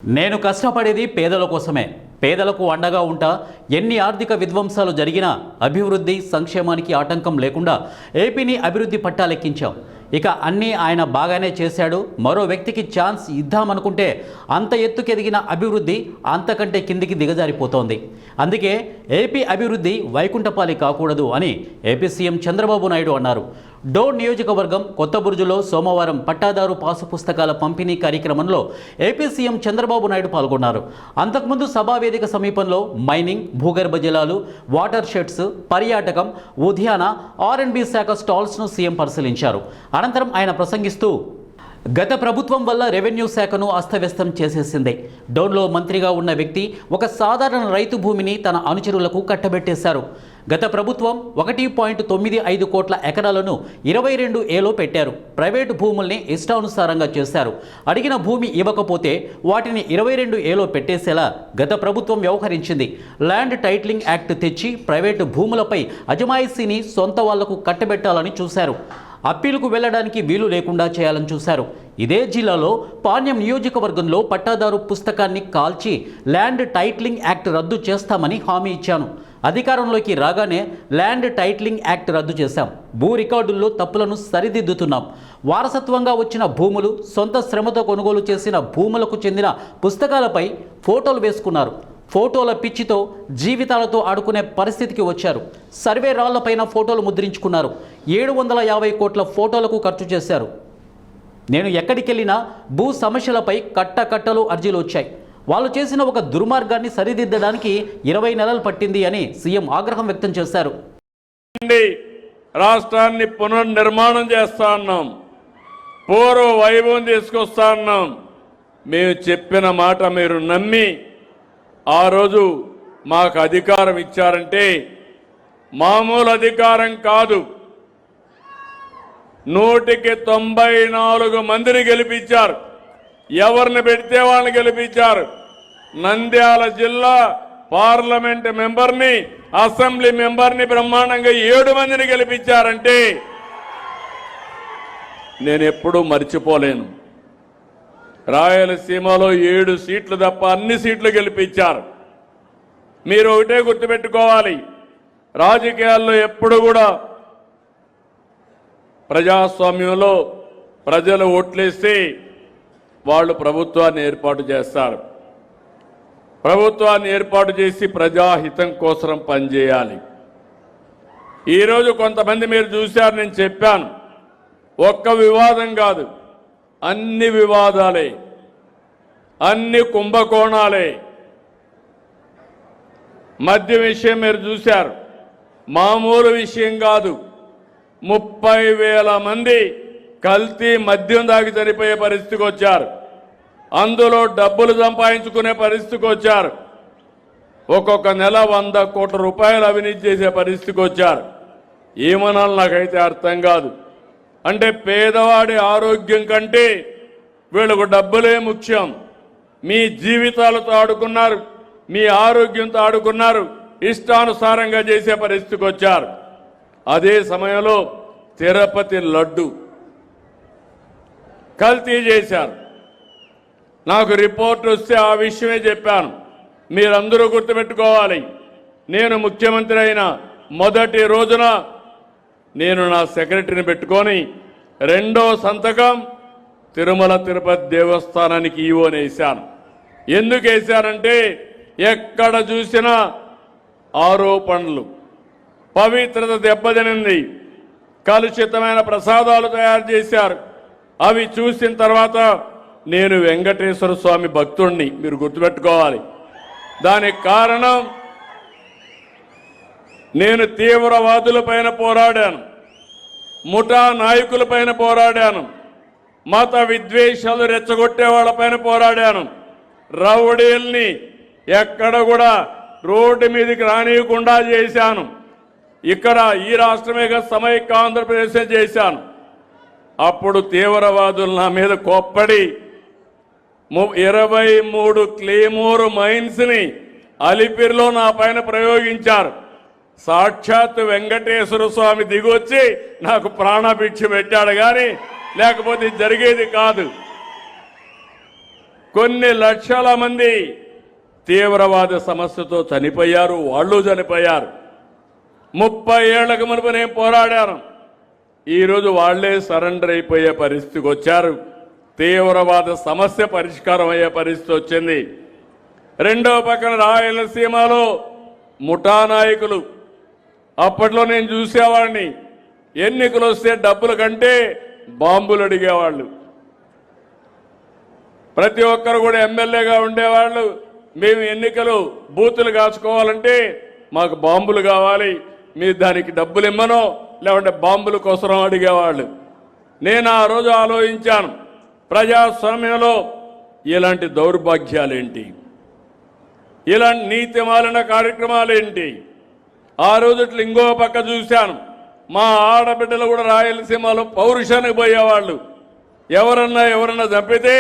నేను కష్టపడేది పేదల కోసమే. పేదలకు అండగా ఉంటా. ఎన్ని ఆర్థిక విధ్వంసాలు జరిగినా అభివృద్ధి సంక్షేమానికి ఆటంకం లేకుండా ఏపీని అభివృద్ధి పట్టాలెక్కించాం. ఇక అన్నీ ఆయన బాగానే చేశాడు. మరో వ్యక్తికి ఛాన్స్ ఇద్దామనుకుంటే అంత ఎత్తుకెదిగిన అభివృద్ధి అంతకంటే కిందికి దిగజారిపోతోంది. అందుకే ఏపీ అభివృద్ధి వైకుంఠపాలి కాకూడదు అని ఏపీ సీఎం చంద్రబాబు నాయుడు అన్నారు. డోర్ నియోజకవర్గం కొత్తబుర్జులో సోమవారం పట్టాదారు పాసు పుస్తకాల పంపిణీ కార్యక్రమంలో ఏపీ సీఎం చంద్రబాబు నాయుడు పాల్గొన్నారు. అంతకుముందు సభావేదిక సమీపంలో మైనింగ్, భూగర్భ జలాలు, వాటర్ షెడ్స్, పర్యాటకం, ఉద్యాన, R&B శాఖ స్టాల్స్ను సీఎం పరిశీలించారు. అనంతరం ఆయన ప్రసంగిస్తూ, గత ప్రభుత్వం వల్ల రెవెన్యూ శాఖను అస్తవ్యస్తం చేసేసింది. డోన్లో మంత్రిగా ఉన్న వ్యక్తి ఒక సాధారణ రైతు భూమిని తన అనుచరులకు కట్టబెట్టేశారు. గత ప్రభుత్వం 1.95 కోట్ల ఎకరాలను 22Aలో పెట్టారు. ప్రైవేటు భూముల్ని ఇష్టానుసారంగా చేశారు. అడిగిన భూమి ఇవ్వకపోతే వాటిని 22Aలో పెట్టేసేలా గత ప్రభుత్వం వ్యవహరించింది. ల్యాండ్ టైటిలింగ్ యాక్ట్ తెచ్చి ప్రైవేటు భూములపై అజమాయిషీని సొంత వాళ్లకు కట్టబెట్టాలని చూశారు. అప్పీలుకు వెళ్లడానికి వీలు లేకుండా చేయాలని చూశారు. ఇదే జిల్లాలో పాణ్యం నియోజకవర్గంలో పట్టాదారు పుస్తకాన్ని కాల్చి ల్యాండ్ టైటిలింగ్ యాక్ట్ రద్దు చేస్తామని హామీ ఇచ్చాను. అధికారంలోకి రాగానే ల్యాండ్ టైటిలింగ్ యాక్ట్ రద్దు చేశాం. భూ రికార్డుల్లో తప్పులను సరిదిద్దుతున్నాం. వారసత్వంగా వచ్చిన భూములు, సొంత శ్రమతో కొనుగోలు చేసిన భూములకు చెందిన పుస్తకాలపై ఫోటోలు వేసుకున్నారు. ఫోటోల పిచ్చితో జీవితాలతో ఆడుకునే పరిస్థితికి వచ్చారు. సర్వే రాళ్లపైన ఫోటోలు ముద్రించుకున్నారు. 750 కోట్ల ఫోటోలకు ఖర్చు చేశారు. నేను ఎక్కడికెళ్ళినా భూ సమస్యలపై కట్టలు అర్జీలు వచ్చాయి. వాళ్ళు చేసిన ఒక దుర్మార్గాన్ని సరిదిద్దడానికి 20 నెలలు పట్టింది అని సీఎం ఆగ్రహం వ్యక్తం చేశారు. రాష్ట్రాన్ని పునర్నిర్మాణం చేస్తా ఉన్నాం, పూర్వ వైభవం తీసుకొస్తా ఉన్నాం. మేము చెప్పిన మాట మీరు నమ్మి ఆ రోజు మాకు అధికారం ఇచ్చారంటే మామూలు అధికారం కాదు. 194 మందిని గెలిపించారు. ఎవరిని పెడితే వాళ్ళని గెలిపించారు. నంద్యాల జిల్లా పార్లమెంట్ మెంబర్ని, అసెంబ్లీ మెంబర్ని బ్రహ్మాండంగా 7 మందిని గెలిపించారంటే నేను ఎప్పుడూ మర్చిపోలేను. రాయలసీమలో 7 సీట్లు తప్ప అన్ని సీట్లు గెలిపించారు. మీరు ఒకటే గుర్తుపెట్టుకోవాలి, రాజకీయాల్లో ఎప్పుడు కూడా ప్రజాస్వామ్యంలో ప్రజలు ఓట్లేస్తే వాళ్ళు ప్రభుత్వాన్ని ఏర్పాటు చేస్తారు. ప్రభుత్వాన్ని ఏర్పాటు చేసి ప్రజాహితం కోసం పనిచేయాలి. ఈరోజు కొంతమంది మీరు చూశారు, నేను చెప్పాను, ఒక్క వివాదం కాదు, అన్ని వివాదాలే, అన్ని కుంభకోణాలే. మద్యం విషయం మీరు చూశారు, మామూలు విషయం కాదు. 30,000 మంది కల్తీ మద్యం దాగి చనిపోయే పరిస్థితికి వచ్చారు. అందులో డబ్బులు సంపాదించుకునే పరిస్థితికి వచ్చారు. ఒక్కొక్క నెల 100 కోట్ల రూపాయలు అవినీతి చేసే పరిస్థితికి వచ్చారు. ఏమనాలి నాకైతే అర్థం కాదు. అంటే పేదవాడి ఆరోగ్యం కంటే వీళ్ళకు డబ్బులే ముఖ్యం. మీ జీవితాలతో ఆడుకున్నారు, మీ ఆరోగ్యంతో ఆడుకున్నారు, ఇష్టానుసారంగా చేసే పరిస్థితికి వచ్చారు. అదే సమయంలో తిరుపతి లడ్డు కల్తీ చేశారు. నాకు రిపోర్ట్ వస్తే ఆ విషయమే చెప్పాను. మీరందరూ గుర్తుపెట్టుకోవాలి, నేను ముఖ్యమంత్రి అయిన మొదటి రోజున నేను నా సెక్రటరీని పెట్టుకొని 2వ సంతకం తిరుమల తిరుపతి దేవస్థానానికి ఈవోని వేశాను. ఎందుకు వేశానంటే ఎక్కడ చూసినా ఆరోపణలు, పవిత్రత దెబ్బతినింది, కలుషితమైన ప్రసాదాలు తయారు చేశారు. అవి చూసిన తర్వాత నేను వెంకటేశ్వర స్వామి భక్తుడిని, మీరు గుర్తుపెట్టుకోవాలి. దానికి కారణం నేను తీవ్రవాదులపైన పోరాడాను, ముఠా నాయకులపైన పోరాడాను, మత విద్వేషాలు రెచ్చగొట్టే వాళ్ళపైన పోరాడాను, రౌడీల్ని ఎక్కడ కూడా రోడ్డు మీదకి రానియకుండా చేశాను. ఇక్కడ ఈ రాష్ట్రమే సమైక్య ఆంధ్రప్రదేశ్ చేశాను. అప్పుడు తీవ్రవాదులు నా మీద కోప్పడి 23 క్లేమోర్ మైన్స్ని అలిపిరిలో నా పైన ప్రయోగించారు. సాక్షాత్ వెంకటేశ్వర స్వామి దిగొచ్చి నాకు ప్రాణభిక్ష పెట్టాడు, కానీ లేకపోతే జరిగేది కాదు. కొన్ని లక్షల మంది తీవ్రవాద సమస్యతో చనిపోయారు, వాళ్ళు చనిపోయారు. 30 ఏళ్లకు మునుపు నేను పోరాడాను. ఈరోజు వాళ్లే సరెండర్ అయిపోయే పరిస్థితికి వచ్చారు. తీవ్రవాద సమస్య పరిష్కారం అయ్యే పరిస్థితి వచ్చింది. రెండో పక్కన రాయలసీమలో ముఠా నాయకులు, అప్పట్లో నేను చూసేవాడిని, ఎన్నికలు వస్తే డబ్బుల కంటే బాంబులు అడిగేవాళ్ళు. ప్రతి ఒక్కరు కూడా ఎమ్మెల్యేగా ఉండేవాళ్ళు. మేము ఎన్నికలు బూతులు కాచుకోవాలంటే మాకు బాంబులు కావాలి, మీరు దానికి డబ్బులు ఇమ్మనో లేకుంటే బాంబుల కోసం అడిగేవాళ్ళు. నేను ఆ రోజు ఆలోచించాను, ప్రజాస్వామ్యంలో ఇలాంటి దౌర్భాగ్యాలేంటి, ఇలాంటి నీతి మాలిన కార్యక్రమాలేంటి. ఆ రోజు ఇంకో పక్క చూశాను, మా ఆడబిడ్డలు కూడా రాయలసీమలో పౌరుషానికి పోయేవాళ్ళు. ఎవరన్నా చంపితే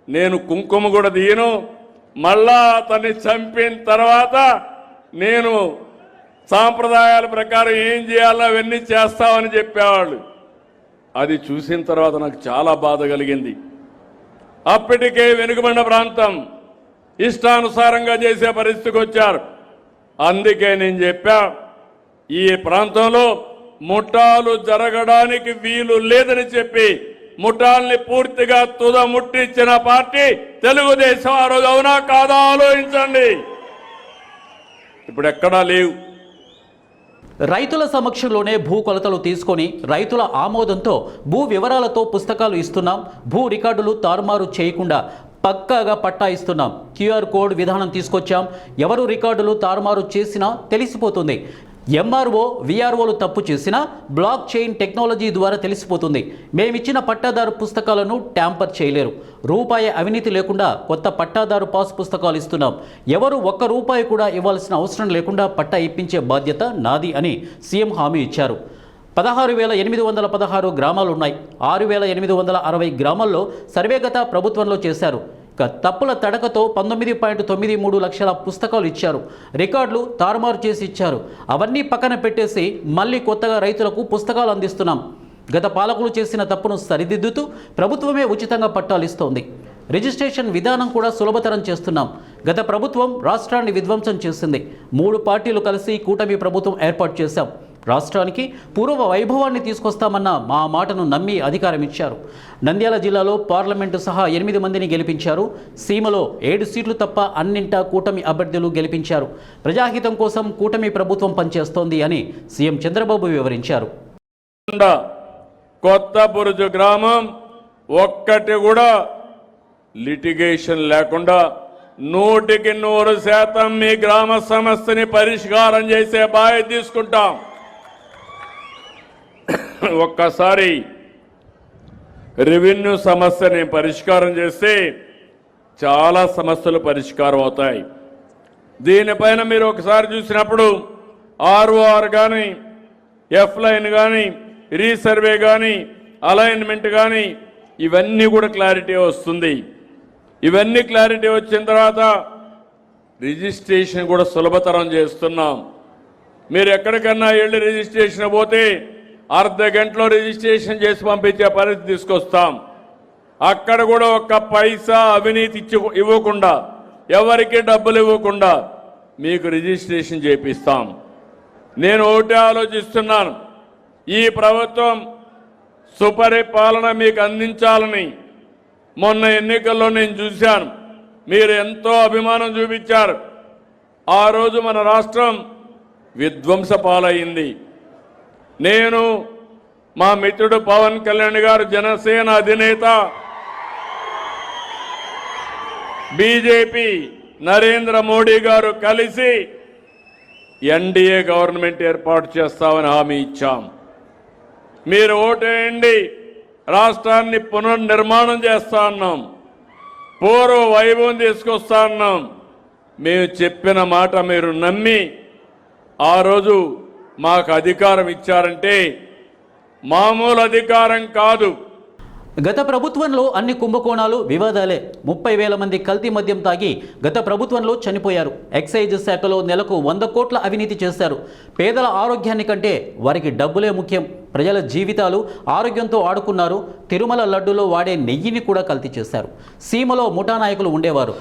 నేను కుంకుమ కూడా తీయను, మళ్ళా అతన్ని చంపిన తర్వాత నేను సాంప్రదాయాల ప్రకారం ఏం చేయాలో అవన్నీ చేస్తామని చెప్పేవాళ్ళు. అది చూసిన తర్వాత నాకు చాలా బాధ కలిగింది. అప్పటికే వెనుకబడిన ప్రాంతం ఇష్టానుసారంగా చేసే పరిస్థితికి వచ్చారు. అందుకే నేను చెప్పా, ఈ ప్రాంతంలో ముఠాలు జరగడానికి వీలు లేదని చెప్పి ముఠాల్ని పూర్తిగా తుదముట్టించిన పార్టీ తెలుగుదేశం. ఆ రోజు అవునా కాదా ఆలోచించండి. ఇప్పుడు ఎక్కడా లేవు. రైతుల సమక్షంలోనే భూ కొలతలు తీసుకొని రైతుల ఆమోదంతో భూ వివరాలతో పుస్తకాలు ఇస్తున్నాం. భూ రికార్డులు తారుమారు చేయకుండా పక్కాగా పట్టా ఇస్తున్నాం. క్యూఆర్ కోడ్ విధానం తీసుకొచ్చాం. ఎవరు రికార్డులు తారుమారు చేసినా తెలిసిపోతుంది. ఎంఆర్ఓ విఆర్ఓలు తప్పు చేసినా బ్లాక్ చైన్ టెక్నాలజీ ద్వారా తెలిసిపోతుంది. మేమిచ్చిన పట్టాదారు పుస్తకాలను ట్యాంపర్ చేయలేరు. రూపాయి అవినీతి లేకుండా కొత్త పట్టాదారు పాస్ పుస్తకాలు ఇస్తున్నాం. ఎవరు ₹1 కూడా ఇవ్వాల్సిన అవసరం లేకుండా పట్టా ఇప్పించే బాధ్యత నాది అని సీఎం హామీ ఇచ్చారు. 16,816 గ్రామాలున్నాయి. 6,860 గ్రామాల్లో సర్వేగత ప్రభుత్వంలో చేశారు. తప్పుల తడకతో 19.93 లక్షల పుస్తకాలు ఇచ్చారు. రికార్డులు తారుమారు చేసి ఇచ్చారు. అవన్నీ పక్కన పెట్టేసి మళ్ళీ కొత్తగా రైతులకు పుస్తకాలు అందిస్తున్నాం. గత పాలకులు చేసిన తప్పును సరిదిద్దుతూ ప్రభుత్వమే ఉచితంగా పట్టాలు ఇస్తోంది. రిజిస్ట్రేషన్ విధానం కూడా సులభతరం చేస్తున్నాం. గత ప్రభుత్వం రాష్ట్రాన్ని విధ్వంసం చేసింది. 3 పార్టీలు కలిసి కూటమి ప్రభుత్వం ఏర్పాటు చేశాం. రాష్ట్రానికి పూర్వ వైభవాన్ని తీసుకొస్తామన్న మా మాటను నమ్మి అధికారం ఇచ్చారు. నంద్యాల జిల్లాలో పార్లమెంటు సహా 8 మందిని గెలిపించారు. సీమలో 7 సీట్లు తప్ప అన్నింటా కూటమి అభ్యర్థులు గెలిపించారు. ప్రజాహితం కోసం కూటమి ప్రభుత్వం పనిచేస్తోంది అని సీఎం చంద్రబాబు వివరించారు. కొత్త బురుజు గ్రామం ఒక్కటి కూడా లిటిగేషన్ లేకుండా 100% మీ గ్రామ సమస్యని పరిష్కారం చేసే బాధ్యత తీసుకుంటాం. ఒక్కసారి రెవెన్యూ సమస్యని పరిష్కారం చేస్తే చాలా సమస్యలు పరిష్కారం అవుతాయి. దీనిపైన మీరు ఒకసారి చూసినప్పుడు ఆర్ఓఆర్ కానీ, ఎఫ్ లైన్ కానీ, రీసర్వే కానీ, అలైన్మెంట్ కానీ ఇవన్నీ కూడా క్లారిటీ వస్తుంది. ఇవన్నీ క్లారిటీ వచ్చిన తర్వాత రిజిస్ట్రేషన్ కూడా సులభతరం చేస్తున్నాం. మీరు ఎక్కడికన్నా వెళ్ళి రిజిస్ట్రేషన్ పోతే అర్ధ గంటలో రిజిస్ట్రేషన్ చేసి పంపించే పరిస్థితి తీసుకొస్తాం. అక్కడ కూడా ఒక్క పైసా అవినీతి ఇవ్వకుండా, ఎవరికి డబ్బులు ఇవ్వకుండా మీకు రిజిస్ట్రేషన్ చేపిస్తాం. నేను ఒకటే ఆలోచిస్తున్నాను, ఈ ప్రభుత్వం సుపరిపాలన మీకు అందించాలని మొన్న ఎన్నికల్లో నేను చూశాను. మీరు ఎంతో అభిమానం చూపించారు. ఆ రోజు మన రాష్ట్రం విధ్వంస పాలయ్యింది. నేను, మా మిత్రుడు పవన్ కళ్యాణ్ గారు, జనసేన అధినేత, బీజేపీ నరేంద్ర మోడీ గారు కలిసి ఎన్డీఏ గవర్నమెంట్ ఏర్పాటు చేస్తామని హామీ ఇచ్చాం. మీరు ఓటేయండి, రాష్ట్రాన్ని పునర్నిర్మాణం చేస్తా అన్నాం, పూర్వ వైభవం తీసుకొస్తా అన్నాం. మేము చెప్పిన మాట మీరు నమ్మి ఆ రోజు మాకు అధికారం ఇచ్చారంటే మామూలు అధికారం కాదు. గత ప్రభుత్వంలో అన్ని కుంభకోణాలు వివాదాలే. 30,000 మంది కల్తీ మద్యం తాగి గత ప్రభుత్వంలో చనిపోయారు. ఎక్సైజ్ శాఖలో నెలకు 100 కోట్ల అవినీతి చేశారు. పేదల ఆరోగ్యాన్ని కంటే వారికి డబ్బులే ముఖ్యం. ప్రజల జీవితాలు ఆరోగ్యంతో ఆడుకున్నారు. తిరుమల లడ్డులో వాడే నెయ్యిని కూడా కల్తీ చేశారు. సీమలో ముఠా నాయకులు ఉండేవారు.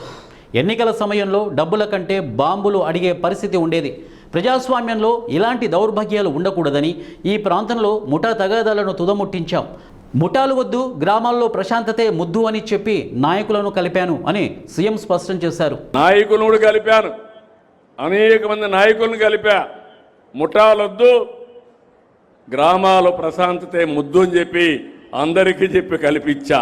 ఎన్నికల సమయంలో డబ్బుల కంటే బాంబులు అడిగే పరిస్థితి ఉండేది. ప్రజాస్వామ్యంలో ఇలాంటి దౌర్భాగ్యాలు ఉండకూడదని ఈ ప్రాంతంలో ముఠా తగాదాలను తుదముట్టించాం. ముఠాలు వద్దు, గ్రామాల్లో ప్రశాంతతే ముద్దు అని చెప్పి నాయకులను కలిపాను అని సీఎం స్పష్టం చేశారు. నాయకులను కూడా కలిపాను, అనేక మంది నాయకులను కలిపా. ముఠాలొద్దు, గ్రామాల ప్రశాంతతే ముద్దు అని చెప్పి అందరికీ చెప్పి కల్పించా.